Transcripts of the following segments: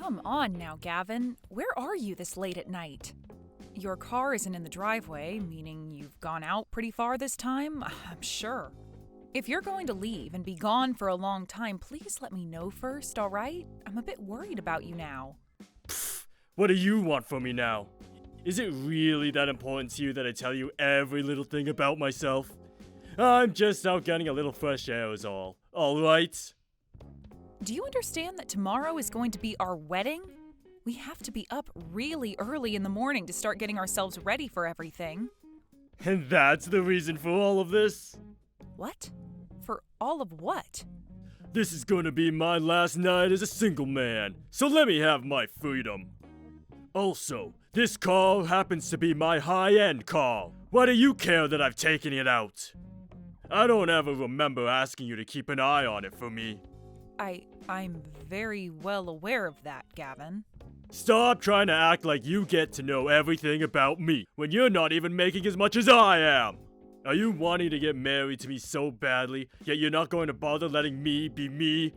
Come on now, Gavin. Where are you this late at night? Your car isn't in the driveway, meaning you've gone out pretty far this time, I'm sure. If you're going to leave and be gone for a long time, please let me know first, all right? I'm a bit worried about you now. Pfft, what do you want from me now? Is it really that important to you that I tell you every little thing about myself? I'm just out getting a little fresh air is all right? Do you understand that tomorrow is going to be our wedding? We have to be up really early in the morning to start getting ourselves ready for everything. And that's the reason for all of this? What? For all of what? This is gonna be my last night as a single man, so let me have my freedom. Also, this car happens to be my high-end car. Why do you care that I've taken it out? I don't ever remember asking you to keep an eye on it for me. I'm very well aware of that, Gavin. Stop trying to act like you get to know everything about me when you're not even making as much as I am. Are you wanting to get married to me so badly, yet you're not going to bother letting me be me?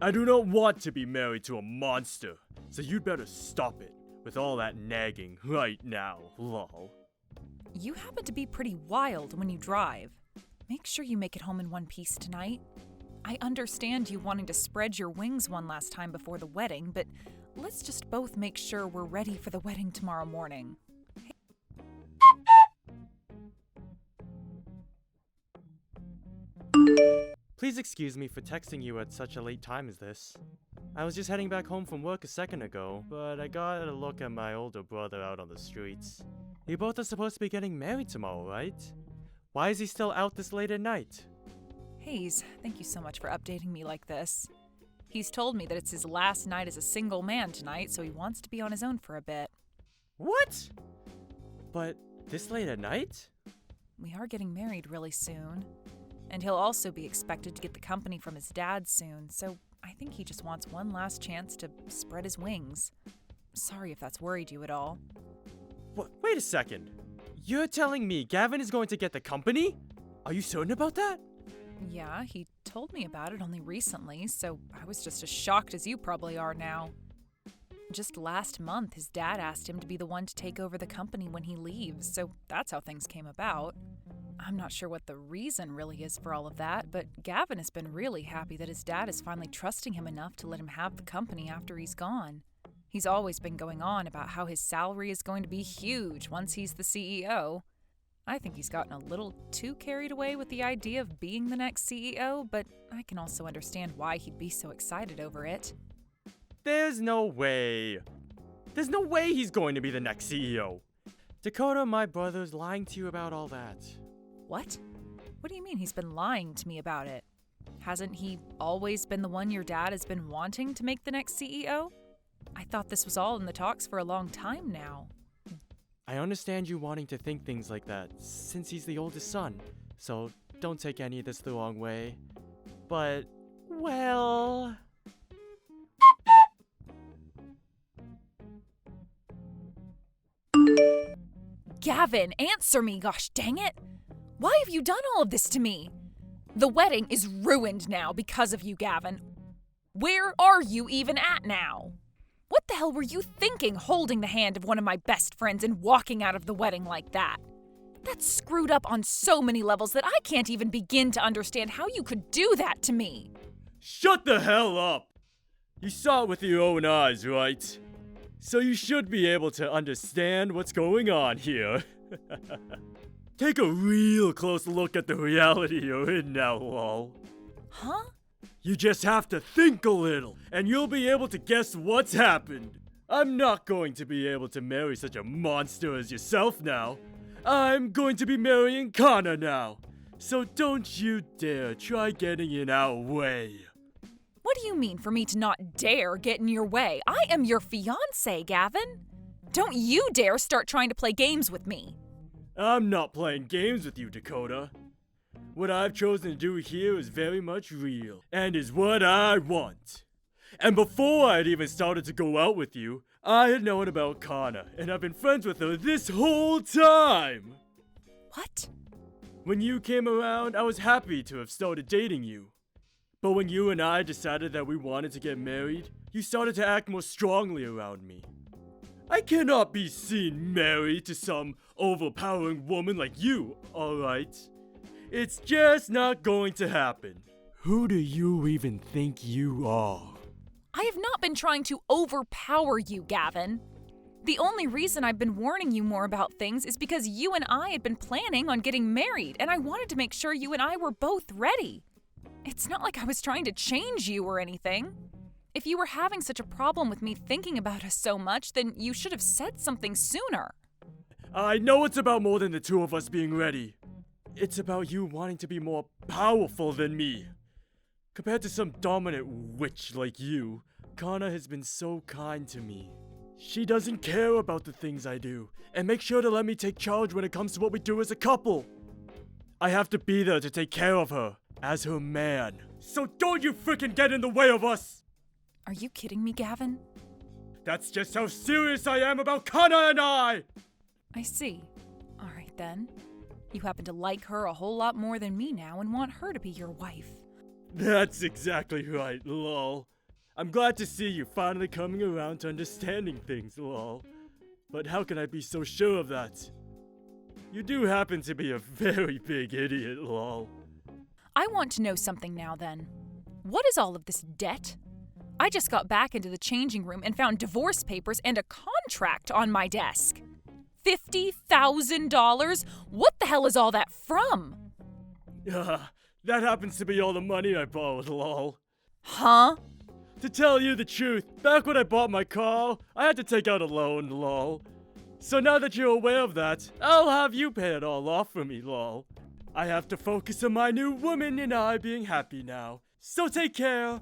I do not want to be married to a monster, so you'd better stop it with all that nagging right now, lol. You happen to be pretty wild when you drive. Make sure you make it home in one piece tonight. I understand you wanting to spread your wings one last time before the wedding, but let's just both make sure we're ready for the wedding tomorrow morning. Please excuse me for texting you at such a late time as this. I was just heading back home from work a second ago, but I got a look at my older brother out on the streets. You both are supposed to be getting married tomorrow, right? Why is he still out this late at night? Hayes, thank you so much for updating me like this. He's told me that it's his last night as a single man tonight, so he wants to be on his own for a bit. What? But this late at night? We are getting married really soon. And he'll also be expected to get the company from his dad soon, so I think he just wants one last chance to spread his wings. Sorry if that's worried you at all. Wait a second. You're telling me Gavin is going to get the company? Are you certain about that? Yeah, he told me about it only recently, so I was just as shocked as you probably are now. Just last month, his dad asked him to be the one to take over the company when he leaves, so that's how things came about. I'm not sure what the reason really is for all of that, but Gavin has been really happy that his dad is finally trusting him enough to let him have the company after he's gone. He's always been going on about how his salary is going to be huge once he's the CEO. I think he's gotten a little too carried away with the idea of being the next CEO, but I can also understand why he'd be so excited over it. There's no way. There's no way he's going to be the next CEO. Dakota, my brother's lying to you about all that. What? What do you mean he's been lying to me about it? Hasn't he always been the one your dad has been wanting to make the next CEO? I thought this was all in the talks for a long time now. I understand you wanting to think things like that, since he's the oldest son, so don't take any of this the wrong way. But, well... Gavin, answer me, gosh dang it! Why have you done all of this to me? The wedding is ruined now because of you, Gavin. Where are you even at now? What the hell were you thinking holding the hand of one of my best friends and walking out of the wedding like that? That's screwed up on so many levels that I can't even begin to understand how you could do that to me. Shut the hell up! You saw it with your own eyes, right? So you should be able to understand what's going on here. Take a real close look at the reality you're in now, lol. Huh? You just have to think a little, and you'll be able to guess what's happened. I'm not going to be able to marry such a monster as yourself now. I'm going to be marrying Connor now. So don't you dare try getting in our way. What do you mean for me to not dare get in your way? I am your fiancé, Gavin. Don't you dare start trying to play games with me. I'm not playing games with you, Dakota. What I've chosen to do here is very much real, and is what I want. And before I'd even started to go out with you, I had known about Kana, and I've been friends with her this whole time! What? When you came around, I was happy to have started dating you. But when you and I decided that we wanted to get married, you started to act more strongly around me. I cannot be seen married to some overpowering woman like you, alright? It's just not going to happen. Who do you even think you are? I have not been trying to overpower you, Gavin. The only reason I've been warning you more about things is because you and I had been planning on getting married, and I wanted to make sure you and I were both ready. It's not like I was trying to change you or anything. If you were having such a problem with me thinking about us so much, then you should have said something sooner. I know it's about more than the two of us being ready. It's about you wanting to be more powerful than me. Compared to some dominant witch like you, Kana has been so kind to me. She doesn't care about the things I do, and makes sure to let me take charge when it comes to what we do as a couple. I have to be there to take care of her, as her man. So don't you frickin' get in the way of us! Are you kidding me, Gavin? That's just how serious I am about Kana and I! I see. Alright then. You happen to like her a whole lot more than me now and want her to be your wife. That's exactly right, lol. I'm glad to see you finally coming around to understanding things, lol. But how can I be so sure of that? You do happen to be a very big idiot, lol. I want to know something now then. What is all of this debt? I just got back into the changing room and found divorce papers and a contract on my desk. $50,000? What the hell is all that from? That happens to be all the money I borrowed, lol. Huh? To tell you the truth, back when I bought my car, I had to take out a loan, lol. So now that you're aware of that, I'll have you pay it all off for me, lol. I have to focus on my new woman and I being happy now. So take care.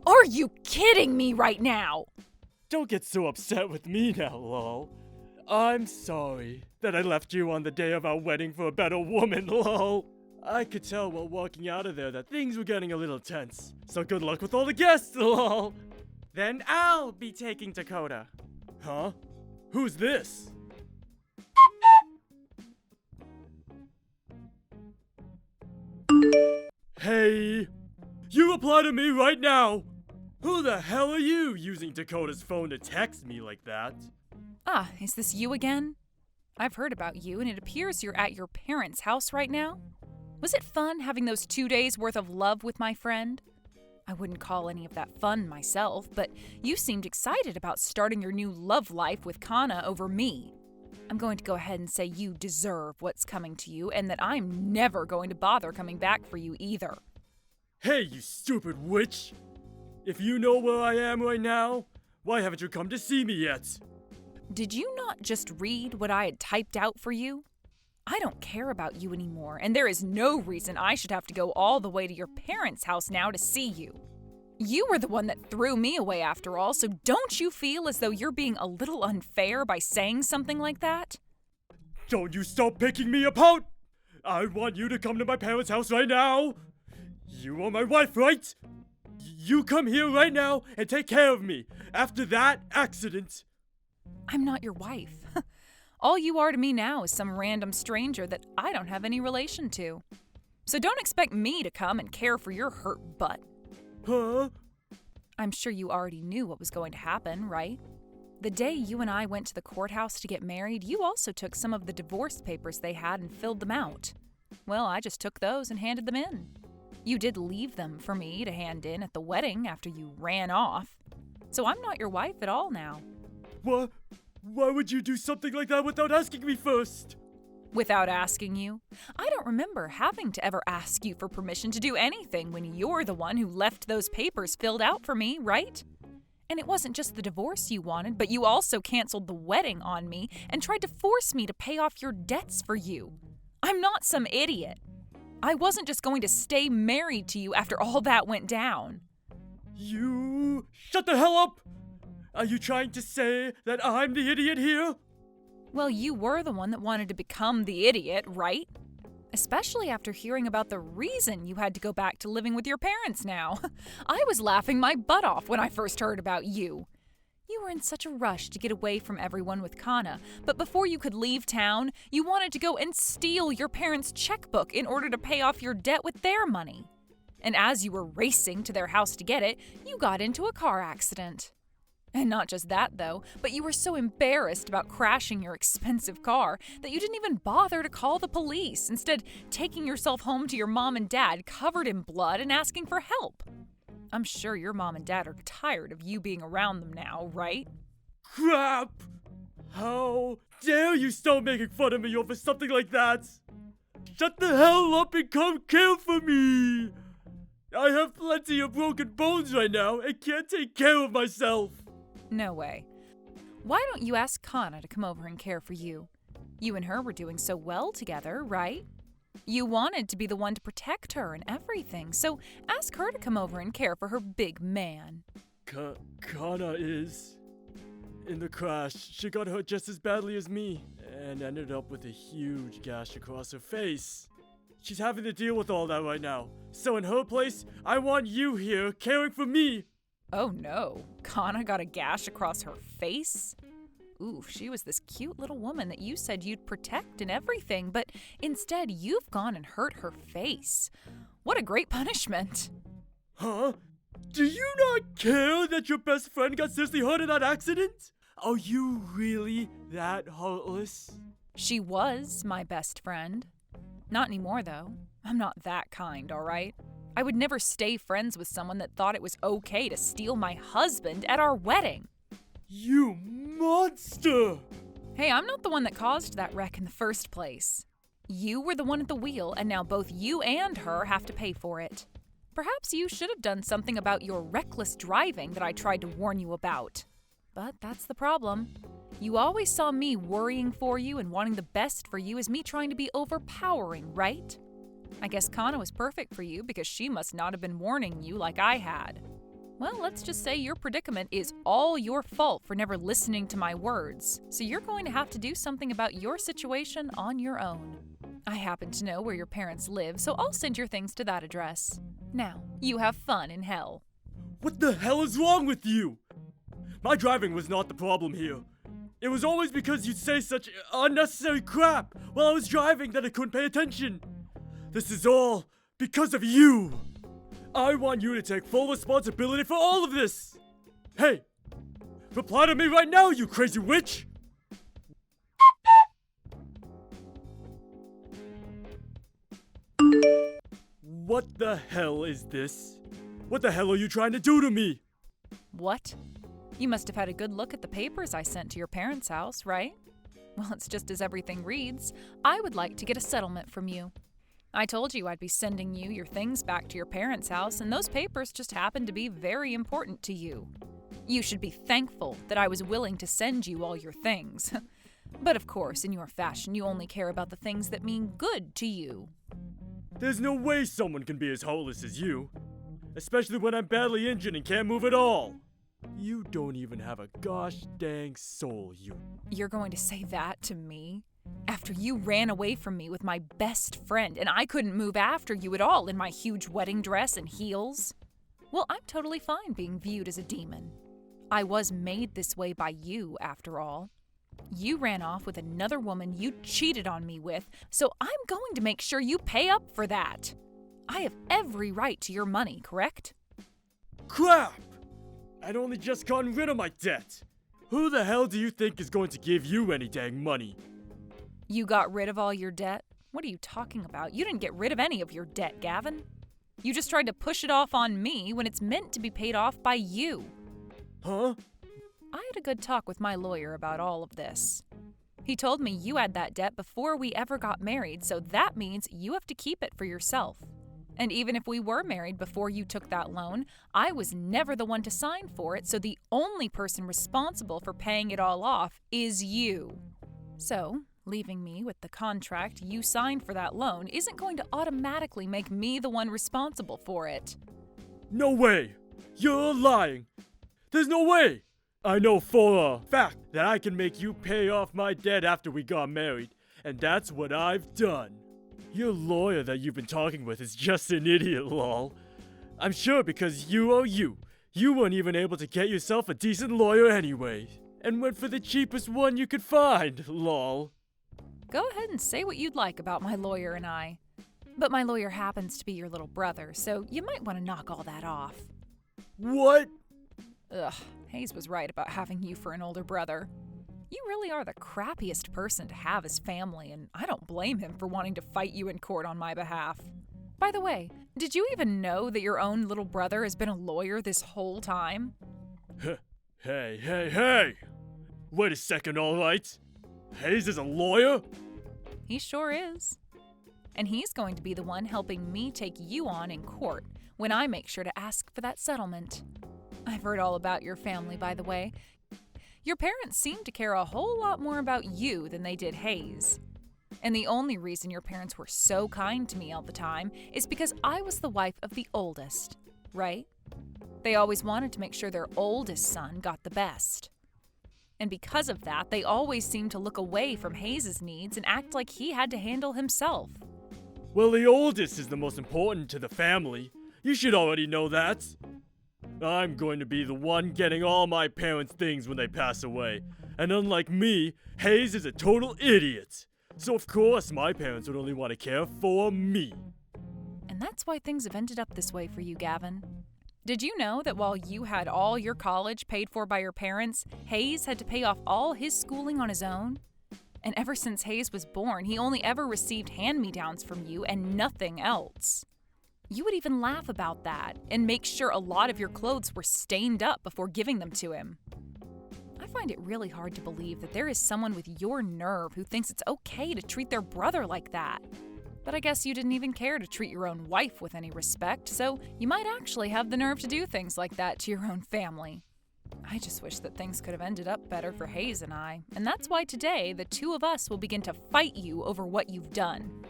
Are you kidding me right now? Don't get so upset with me now, lol. I'm sorry that I left you on the day of our wedding for a better woman, lol. I could tell while walking out of there that things were getting a little tense. So good luck with all the guests, lol. Then I'll be taking Dakota. Huh? Who's this? Hey! You reply to me right now! Who the hell are you using Dakota's phone to text me like that? Ah, is this you again? I've heard about you, and it appears you're at your parents' house right now. Was it fun having those 2 days worth of love with my friend? I wouldn't call any of that fun myself, but you seemed excited about starting your new love life with Kana over me. I'm going to go ahead and say you deserve what's coming to you, and that I'm never going to bother coming back for you either. Hey, you stupid witch! If you know where I am right now, why haven't you come to see me yet? Did you not just read what I had typed out for you? I don't care about you anymore, and there is no reason I should have to go all the way to your parents' house now to see you. You were the one that threw me away after all, so don't you feel as though you're being a little unfair by saying something like that? Don't you stop picking me apart! I want you to come to my parents' house right now! You are my wife, right? You come here right now and take care of me after that accident. I'm not your wife. All you are to me now is some random stranger that I don't have any relation to. So don't expect me to come and care for your hurt butt. Huh? I'm sure you already knew what was going to happen, right? The day you and I went to the courthouse to get married, you also took some of the divorce papers they had and filled them out. Well, I just took those and handed them in. You did leave them for me to hand in at the wedding after you ran off. So I'm not your wife at all now. What? Why would you do something like that without asking me first? Without asking you? I don't remember having to ever ask you for permission to do anything when you're the one who left those papers filled out for me, right? And it wasn't just the divorce you wanted, but you also canceled the wedding on me and tried to force me to pay off your debts for you. I'm not some idiot. I wasn't just going to stay married to you after all that went down. You... Shut the hell up! Are you trying to say that I'm the idiot here? Well, you were the one that wanted to become the idiot, right? Especially after hearing about the reason you had to go back to living with your parents now. I was laughing my butt off when I first heard about you. You were in such a rush to get away from everyone with Kana, but before you could leave town, you wanted to go and steal your parents' checkbook in order to pay off your debt with their money. And as you were racing to their house to get it, you got into a car accident. And not just that, though, but you were so embarrassed about crashing your expensive car that you didn't even bother to call the police, instead taking yourself home to your mom and dad covered in blood and asking for help. I'm sure your mom and dad are tired of you being around them now, right? Crap! How dare you start making fun of me over something like that? Shut the hell up and come care for me! I have plenty of broken bones right now and can't take care of myself. No way. Why don't you ask Kana to come over and care for you? You and her were doing so well together, right? You wanted to be the one to protect her and everything, so ask her to come over and care for her big man. Kana is in the crash. She got hurt just as badly as me and ended up with a huge gash across her face. She's having to deal with all that right now. So in her place, I want you here caring for me. Oh no, Kana got a gash across her face? Ooh, she was this cute little woman that you said you'd protect and everything, but instead you've gone and hurt her face. What a great punishment. Huh? Do you not care that your best friend got seriously hurt in that accident? Are you really that heartless? She was my best friend. Not anymore, though. I'm not that kind, all right? I would never stay friends with someone that thought it was okay to steal my husband at our wedding. You monster! Hey, I'm not the one that caused that wreck in the first place. You were the one at the wheel, and now both you and her have to pay for it. Perhaps you should have done something about your reckless driving that I tried to warn you about. But that's the problem. You always saw me worrying for you and wanting the best for you as me trying to be overpowering, right? I guess Kana was perfect for you because she must not have been warning you like I had. Well, let's just say your predicament is all your fault for never listening to my words, so you're going to have to do something about your situation on your own. I happen to know where your parents live, so I'll send your things to that address. Now, you have fun in hell. What the hell is wrong with you? My driving was not the problem here. It was always because you'd say such unnecessary crap while I was driving that I couldn't pay attention. This is all because of you. I want you to take full responsibility for all of this. Hey, reply to me right now, you crazy witch! What the hell is this? What the hell are you trying to do to me? What? You must have had a good look at the papers I sent to your parents' house, right? Well, it's just as everything reads. I would like to get a settlement from you. I told you I'd be sending you your things back to your parents' house, and those papers just happened to be very important to you. You should be thankful that I was willing to send you all your things. But of course, in your fashion, you only care about the things that mean good to you. There's no way someone can be as heartless as you. Especially when I'm badly injured and can't move at all. You don't even have a gosh dang soul, you. You're going to say that to me? After you ran away from me with my best friend and I couldn't move after you at all in my huge wedding dress and heels? Well, I'm totally fine being viewed as a demon. I was made this way by you, after all. You ran off with another woman you cheated on me with, so I'm going to make sure you pay up for that. I have every right to your money, correct? Crap! I'd only just gotten rid of my debt. Who the hell do you think is going to give you any dang money? You got rid of all your debt? What are you talking about? You didn't get rid of any of your debt, Gavin. You just tried to push it off on me when it's meant to be paid off by you. Huh? I had a good talk with my lawyer about all of this. He told me you had that debt before we ever got married, so that means you have to keep it for yourself. And even if we were married before you took that loan, I was never the one to sign for it, so the only person responsible for paying it all off is you. So, leaving me with the contract you signed for that loan isn't going to automatically make me the one responsible for it. No way! You're lying! There's no way! I know for a fact that I can make you pay off my debt after we got married, and that's what I've done. Your lawyer that you've been talking with is just an idiot, lol. I'm sure because you are you. You weren't even able to get yourself a decent lawyer anyway, and went for the cheapest one you could find, lol. Go ahead and say what you'd like about my lawyer and I. But my lawyer happens to be your little brother, so you might want to knock all that off. What? Ugh, Hayes was right about having you for an older brother. You really are the crappiest person to have as family, and I don't blame him for wanting to fight you in court on my behalf. By the way, did you even know that your own little brother has been a lawyer this whole time? Hey! Wait a second, alright? Hayes is a lawyer? He sure is. And he's going to be the one helping me take you on in court when I make sure to ask for that settlement. I've heard all about your family, by the way. Your parents seem to care a whole lot more about you than they did Hayes. And the only reason your parents were so kind to me all the time is because I was the wife of the oldest, right? They always wanted to make sure their oldest son got the best. And because of that, they always seemed to look away from Hayes' needs and act like he had to handle himself. Well, the oldest is the most important to the family. You should already know that. I'm going to be the one getting all my parents' things when they pass away. And unlike me, Hayes is a total idiot. So of course my parents would only want to care for me. And that's why things have ended up this way for you, Gavin. Did you know that while you had all your college paid for by your parents, Hayes had to pay off all his schooling on his own? And ever since Hayes was born, he only ever received hand-me-downs from you and nothing else. You would even laugh about that and make sure a lot of your clothes were stained up before giving them to him. I find it really hard to believe that there is someone with your nerve who thinks it's okay to treat their brother like that. But I guess you didn't even care to treat your own wife with any respect, so you might actually have the nerve to do things like that to your own family. I just wish that things could have ended up better for Hayes and I, and that's why today the two of us will begin to fight you over what you've done.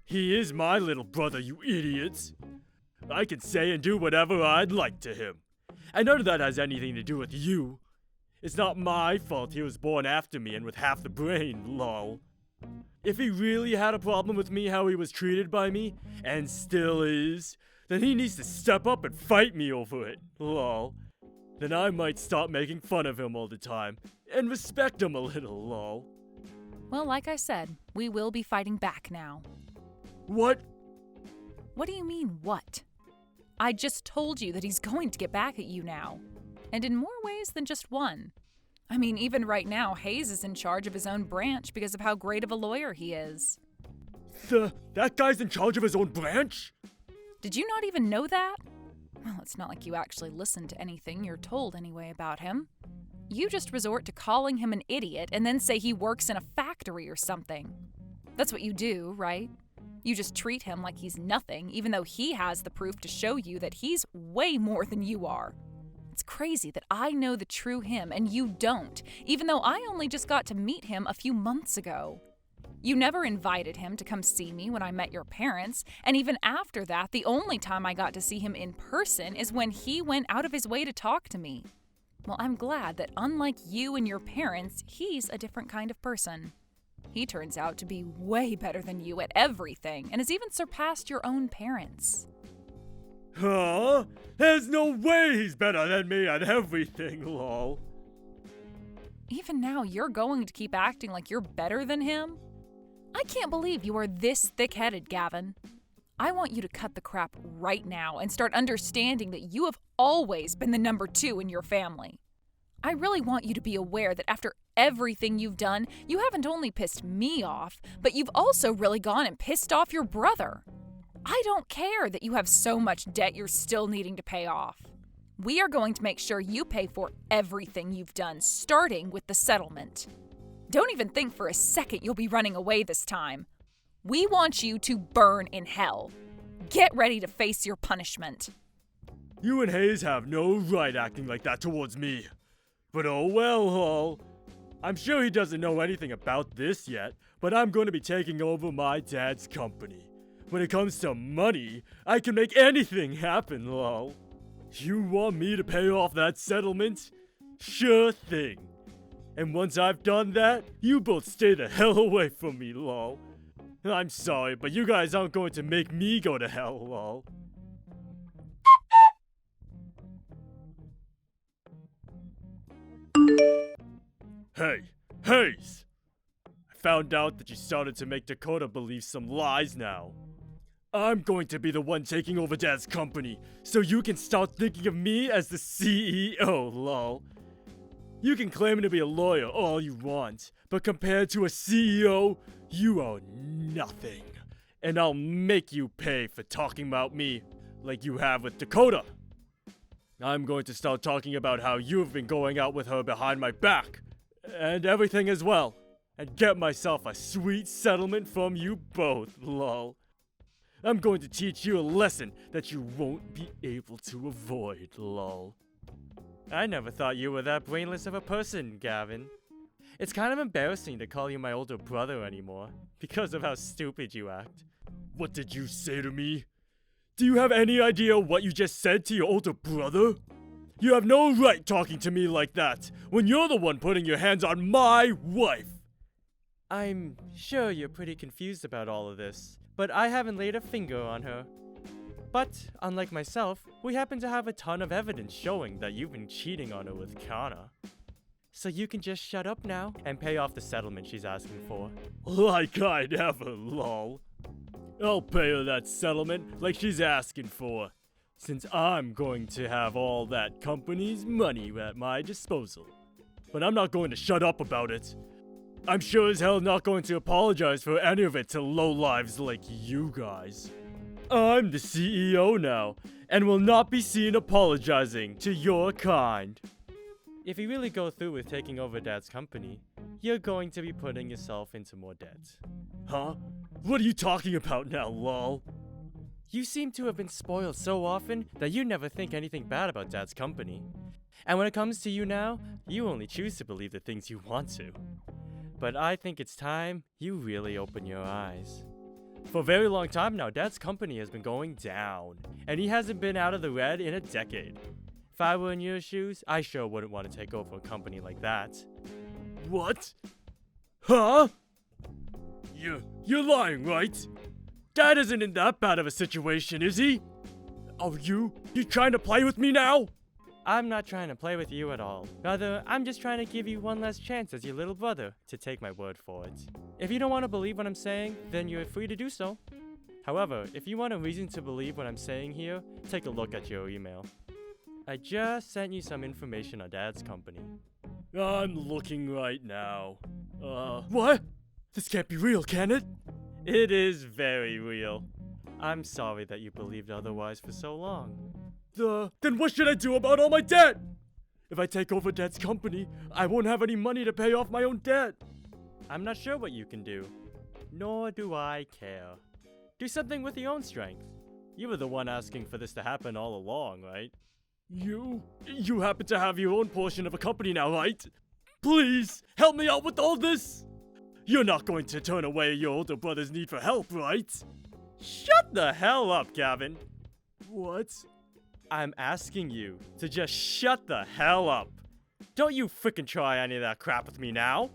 He is my little brother, you idiots. I can say and do whatever I'd like to him. And none of that has anything to do with you. It's not my fault he was born after me and with half the brain, lol. If he really had a problem with me how he was treated by me, and still is, then he needs to step up and fight me over it, lol. Then I might stop making fun of him all the time, and respect him a little, lol. Well, like I said, we will be fighting back now. What? What do you mean, what? I just told you that he's going to get back at you now. And in more ways than just one. I mean, even right now, Hayes is in charge of his own branch because of how great of a lawyer he is. That guy's in charge of his own branch? Did you not even know that? Well, it's not like you actually listen to anything you're told anyway about him. You just resort to calling him an idiot and then say he works in a factory or something. That's what you do, right? You just treat him like he's nothing, even though he has the proof to show you that he's way more than you are. It's crazy that I know the true him and you don't, even though I only just got to meet him a few months ago. You never invited him to come see me when I met your parents, and even after that, the only time I got to see him in person is when he went out of his way to talk to me. Well, I'm glad that unlike you and your parents, he's a different kind of person. He turns out to be way better than you at everything, and has even surpassed your own parents. Huh? There's no way he's better than me at everything, lol. Even now, you're going to keep acting like you're better than him? I can't believe you are this thick-headed, Gavin. I want you to cut the crap right now and start understanding that you have always been the number 2 in your family. I really want you to be aware that after everything you've done, you haven't only pissed me off, but you've also really gone and pissed off your brother. I don't care that you have so much debt you're still needing to pay off. We are going to make sure you pay for everything you've done, starting with the settlement. Don't even think for a second you'll be running away this time. We want you to burn in hell. Get ready to face your punishment. You and Hayes have no right acting like that towards me. But oh well, Hall. I'm sure he doesn't know anything about this yet, but I'm going to be taking over my dad's company. When it comes to money, I can make anything happen, lol. You want me to pay off that settlement? Sure thing. And once I've done that, you both stay the hell away from me, lol. I'm sorry, but you guys aren't going to make me go to hell, lol. Hey, Hayes! I found out that you started to make Dakota believe some lies now. I'm going to be the one taking over Dad's company, so you can start thinking of me as the CEO, lol. You can claim to be a lawyer all you want, but compared to a CEO, you are nothing. And I'll make you pay for talking about me like you have with Dakota. I'm going to start talking about how you've been going out with her behind my back, and everything as well, and get myself a sweet settlement from you both, lol. I'm going to teach you a lesson that you won't be able to avoid, lol. I never thought you were that brainless of a person, Gavin. It's kind of embarrassing to call you my older brother anymore, because of how stupid you act. What did you say to me? Do you have any idea what you just said to your older brother? You have no right talking to me like that, when you're the one putting your hands on my wife! I'm sure you're pretty confused about all of this, but I haven't laid a finger on her. But, unlike myself, we happen to have a ton of evidence showing that you've been cheating on her with Kana. So you can just shut up now and pay off the settlement she's asking for. Like I never, lol. I'll pay her that settlement like she's asking for, since I'm going to have all that company's money at my disposal. But I'm not going to shut up about it. I'm sure as hell not going to apologize for any of it to lowlives like you guys. I'm the CEO now, and will not be seen apologizing to your kind. If you really go through with taking over Dad's company, you're going to be putting yourself into more debt. Huh? What are you talking about now, lol? You seem to have been spoiled so often that you never think anything bad about Dad's company. And when it comes to you now, you only choose to believe the things you want to. But I think it's time you really open your eyes. For a very long time now, Dad's company has been going down, and he hasn't been out of the red in a decade. If I were in your shoes, I sure wouldn't want to take over a company like that. What? Huh? You're lying, right? Dad isn't in that bad of a situation, is he? Oh, you trying to play with me now? I'm not trying to play with you at all. Rather, I'm just trying to give you one last chance as your little brother to take my word for it. If you don't want to believe what I'm saying, then you're free to do so. However, if you want a reason to believe what I'm saying here, take a look at your email. I just sent you some information on Dad's company. I'm looking right now. What? This can't be real, can it? It is very real. I'm sorry that you believed otherwise for so long. Then what should I do about all my debt? If I take over Dad's company, I won't have any money to pay off my own debt. I'm not sure what you can do. Nor do I care. Do something with your own strength. You were the one asking for this to happen all along, right? You happen to have your own portion of a company now, right? Please, help me out with all this! You're not going to turn away your older brother's need for help, right? Shut the hell up, Gavin! What? I'm asking you to just shut the hell up. Don't you frickin' try any of that crap with me now.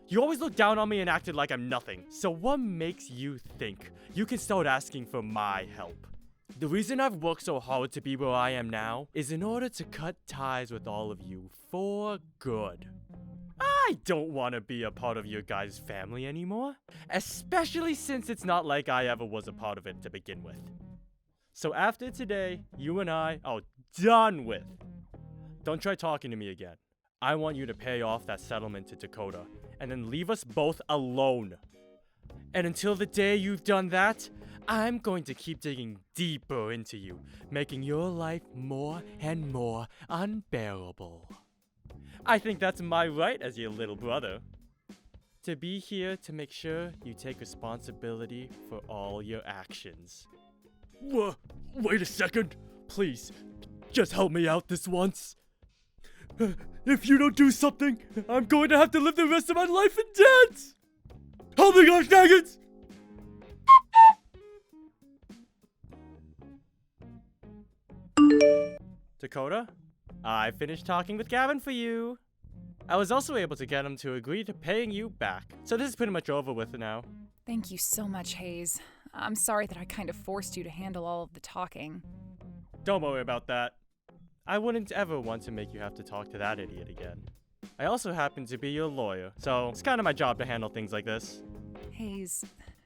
You always look down on me and acted like I'm nothing. So what makes you think you can start asking for my help? The reason I've worked so hard to be where I am now is in order to cut ties with all of you for good. I don't want to be a part of your guys' family anymore, especially since it's not like I ever was a part of it to begin with. So after today, you and I are done with. Don't try talking to me again. I want you to pay off that settlement to Dakota, and then leave us both alone. And until the day you've done that, I'm going to keep digging deeper into you, making your life more and more unbearable. I think that's my right as your little brother. To be here to make sure you take responsibility for all your actions. Wait a second. Please, just help me out this once. If you don't do something, I'm going to have to live the rest of my life in debt! Help me, gosh dang it! Dakota, I finished talking with Gavin for you. I was also able to get him to agree to paying you back. So this is pretty much over with now. Thank you so much, Hayes. I'm sorry that I kind of forced you to handle all of the talking. Don't worry about that. I wouldn't ever want to make you have to talk to that idiot again. I also happen to be your lawyer, so it's kind of my job to handle things like this. Hayes,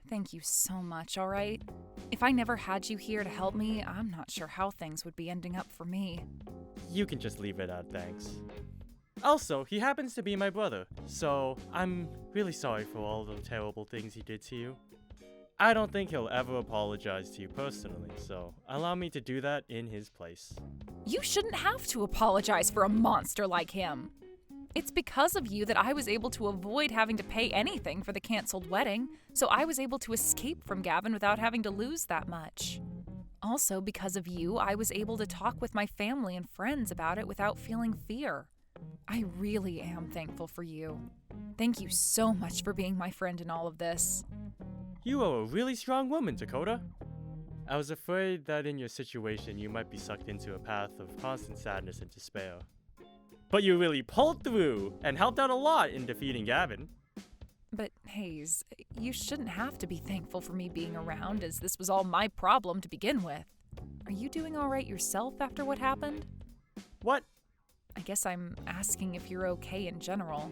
thank you so much, alright? If I never had you here to help me, I'm not sure how things would be ending up for me. You can just leave it at thanks. Also, he happens to be my brother, so I'm really sorry for all the terrible things he did to you. I don't think he'll ever apologize to you personally, so allow me to do that in his place. You shouldn't have to apologize for a monster like him. It's because of you that I was able to avoid having to pay anything for the canceled wedding, so I was able to escape from Gavin without having to lose that much. Also, because of you, I was able to talk with my family and friends about it without feeling fear. I really am thankful for you. Thank you so much for being my friend in all of this. You are a really strong woman, Dakota. I was afraid that in your situation you might be sucked into a path of constant sadness and despair. But you really pulled through and helped out a lot in defeating Gavin. But Hayes, you shouldn't have to be thankful for me being around, as this was all my problem to begin with. Are you doing all right yourself after what happened? What? I guess I'm asking if you're okay in general.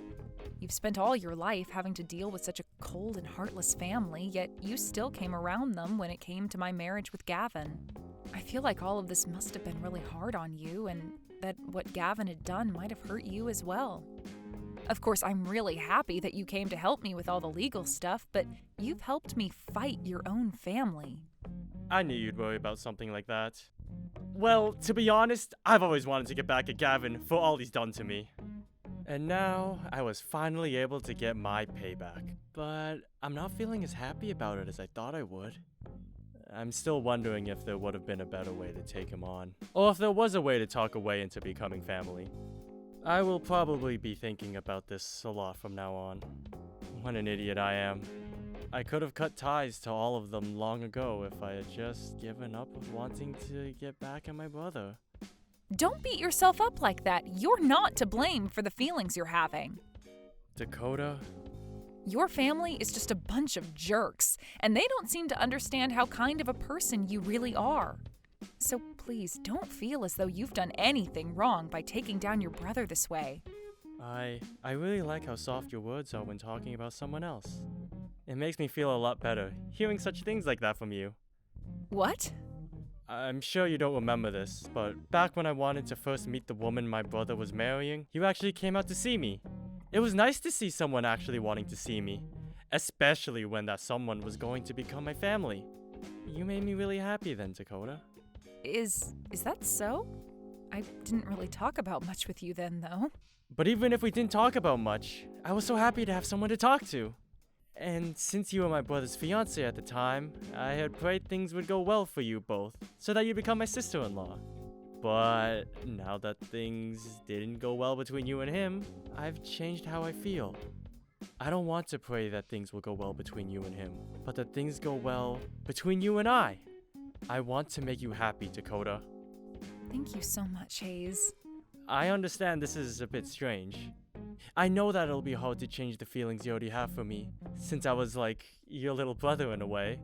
You've spent all your life having to deal with such a cold and heartless family, yet you still came around them when it came to my marriage with Gavin. I feel like all of this must have been really hard on you, and that what Gavin had done might have hurt you as well. Of course, I'm really happy that you came to help me with all the legal stuff, but you've helped me fight your own family. I knew you'd worry about something like that. Well, to be honest, I've always wanted to get back at Gavin for all he's done to me. And now, I was finally able to get my payback. But I'm not feeling as happy about it as I thought I would. I'm still wondering if there would have been a better way to take him on. Or if there was a way to talk away into becoming family. I will probably be thinking about this a lot from now on. What an idiot I am. I could have cut ties to all of them long ago if I had just given up of wanting to get back at my brother. Don't beat yourself up like that. You're not to blame for the feelings you're having. Dakota? Your family is just a bunch of jerks, and they don't seem to understand how kind of a person you really are. So please, don't feel as though you've done anything wrong by taking down your brother this way. I really like how soft your words are when talking about someone else. It makes me feel a lot better, hearing such things like that from you. What? I'm sure you don't remember this, but back when I wanted to first meet the woman my brother was marrying, you actually came out to see me. It was nice to see someone actually wanting to see me, especially when that someone was going to become my family. You made me really happy then, Dakota. Is that so? I didn't really talk about much with you then, though. But even if we didn't talk about much, I was so happy to have someone to talk to. And since you were my brother's fiancé at the time, I had prayed things would go well for you both, so that you become my sister-in-law. But now that things didn't go well between you and him, I've changed how I feel. I don't want to pray that things will go well between you and him, but that things go well between you and I. I want to make you happy, Dakota. Thank you so much, Hayes. I understand this is a bit strange. I know that it'll be hard to change the feelings you already have for me, since I was like your little brother in a way.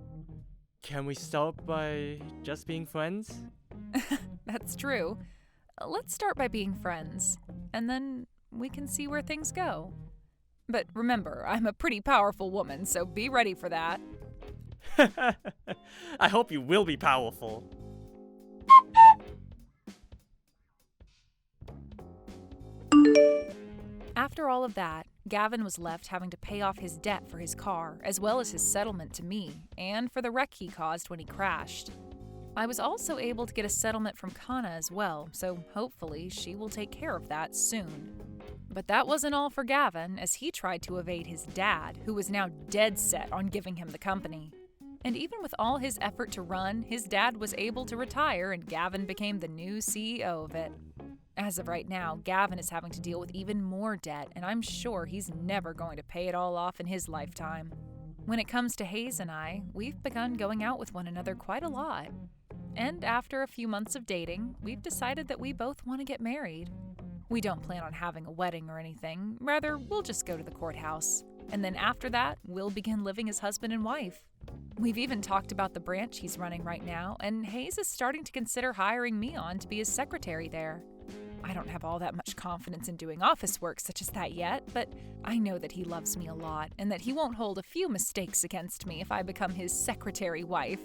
Can we start by just being friends? That's true. Let's start by being friends, and then we can see where things go. But remember, I'm a pretty powerful woman, so be ready for that. I hope you will be powerful. After all of that, Gavin was left having to pay off his debt for his car, as well as his settlement to me, and for the wreck he caused when he crashed. I was also able to get a settlement from Kana as well, so hopefully she will take care of that soon. But that wasn't all for Gavin, as he tried to evade his dad, who was now dead set on giving him the company. And even with all his effort to run, his dad was able to retire and Gavin became the new CEO of it. As of right now, Gavin is having to deal with even more debt, and I'm sure he's never going to pay it all off in his lifetime. When it comes to Hayes and I, we've begun going out with one another quite a lot. And after a few months of dating, we've decided that we both want to get married. We don't plan on having a wedding or anything, rather, we'll just go to the courthouse. And then after that, we'll begin living as husband and wife. We've even talked about the branch he's running right now, and Hayes is starting to consider hiring me on to be his secretary there. I don't have all that much confidence in doing office work such as that yet, but I know that he loves me a lot and that he won't hold a few mistakes against me if I become his secretary wife.